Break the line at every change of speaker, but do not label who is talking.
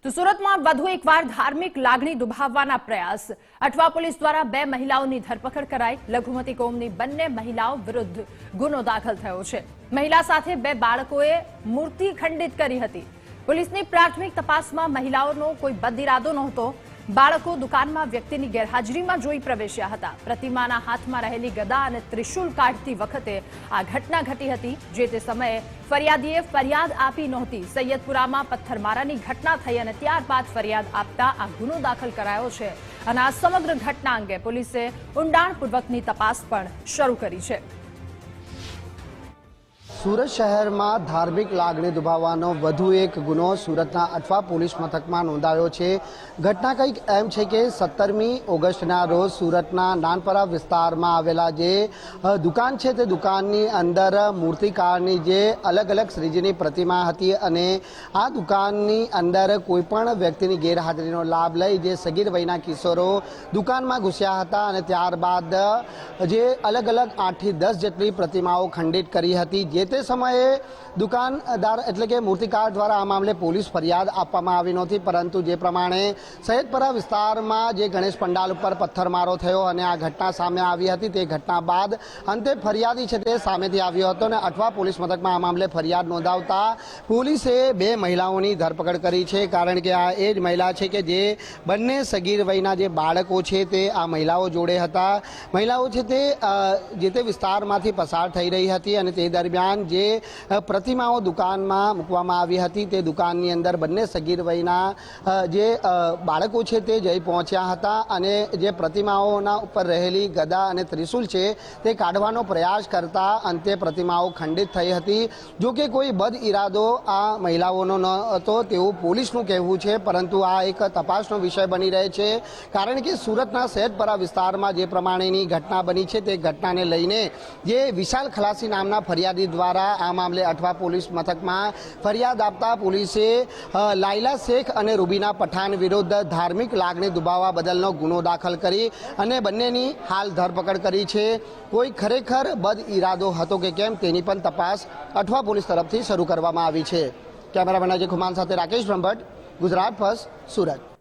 તો સુરતમાં વધુ એકવાર ધાર્મિક લાગણી દુભાવવાના પ્રયાસ અઠવા પોલીસ દ્વારા 2 મહિલાઓની ધરપકડ કરાઈ। લઘુમતી કોમની બંને મહિલાઓ વિરુદ્ધ ગુનો દાખલ થયો છે। મહિલા સાથે 2 બાળકોએ મૂર્તિ ખંડિત કરી હતી। પોલીસની પ્રાથમિક તપાસમાં મહિલાઓનો કોઈ બદઇરાદો નહોતો। બાળકો દુકાનમાં વ્યક્તિની ગેરહાજરીમાં જોઈ પ્રવેશ્યા હતા। પ્રતિમાના હાથમાં રહેલી ગદા અને ત્રિશુલ કાઢતી વખતે આ ઘટના ઘટી હતી, જે તે સમયે ફરિયાદીએ ફરિયાદ આપી નહોતી। સૈયદપુરામાં પથ્થરમારાની ઘટના થઈ અને ત્યારબાદ ફરિયાદ આપતા આ ગુનો દાખલ કરાયો છે અને આ સમગ્ર ઘટના અંગે પોલીસે ઊંડાણપૂર્વકની તપાસ પણ શરૂ કરી છે।
સુરત શહેરમાં ધાર્મિક લાગણી દુભાવવાનો વધુ એક ગુનો સુરતના અઠવા પોલીસ મથકમાં નોંધાયો છે। ઘટના કંઈક એમ છે કે 17મી ઓગસ્ટના રોજ સુરતના નાનપરા વિસ્તારમાં આવેલા જે દુકાન છે તે દુકાનની અંદર મૂર્તિકારની જે અલગ અલગ શ્રીજીની પ્રતિમા હતી અને આ દુકાનની અંદર કોઈપણ વ્યક્તિની ગેરહાજરીનો લાભ લઈ જે સગીર વયના કિશોરો દુકાનમાં ઘૂસ્યા હતા અને ત્યારબાદ જે અલગ અલગ 8 થી 10 જેટલી પ્રતિમાઓ ખંડિત કરી હતી। જે તે સમયે દુકાનદાર એટલે કે મૂર્તિકાર દ્વારા આ મામલે પોલીસ ફરિયાદ આપવામાં આવી નહોતી, પરંતુ જે પ્રમાણે સૈયદપરા વિસ્તારમાં જે ગણેશ પંડાલ ઉપર પથ્થરમારો થયો અને આ ઘટના સામે આવી હતી, તે ઘટના બાદ અંતે ફરિયાદી છે તે સામેથી આવ્યો હતો અને અઠવા પોલીસ મથકમાં આ મામલે ફરિયાદ નોંધાવતા પોલીસે 2 મહિલાઓની ધરપકડ કરી છે। કારણ કે આ એ જ મહિલા છે કે જે બંને સગીર વયના જે બાળકો છે તે આ મહિલાઓ જોડે હતા। મહિલાઓ છે તે જે તે વિસ્તારમાંથી પસાર થઈ રહી હતી અને તે દરમિયાન જે પ્રતિમાઓ દુકાનમાં મૂકવામાં આવી હતી તે દુકાનની અંદર બંને સગીર વયના જે બાળકો છે તે જઈ પહોંચ્યા હતા અને જે પ્રતિમાઓના ઉપર રહેલી ગદા અને ત્રિશુલ છે તે કાઢવાનો પ્રયાસ કરતા અંતે પ્રતિમાઓ ખંડિત થઈ હતી। જો કે કોઈ બદ ઇરાદો આ મહિલાઓનો ન હતો તેવું પોલીસનું કહેવું છે, પરંતુ આ એક તપાસનો વિષય બની રહે છે। કારણ કે સુરતના સૈયદપરા વિસ્તારમાં જે પ્રમાણેની ઘટના બની છે તે ઘટનાને લઈને જે વિશાલ ખલાસી નામના ફરિયાદી દ્વારા આ મામલે અઠવા પોલીસ મથકમાં ફરિયાદ આપતા પોલીસે લાયલા શેખ અને રૂબીના પઠાણ વિરુદ્ધ ધાર્મિક લાગણી દુભાવવા બદલનો ગુનો દાખલ કરી અને બંનેની હાલ ધરપકડ કરી છે। કોઈ ખરેખર બદ ઇરાદો હતો કે કેમ તેની પણ તપાસ અઠવા પોલીસ તરફથી શરૂ કરવામાં આવી છે। કેમેરામેન અજય ખુમાન સાથે રાકેશ બ્રહ્મભટ્ટ, ગુજરાત ફર્સ્ટ, સુરત।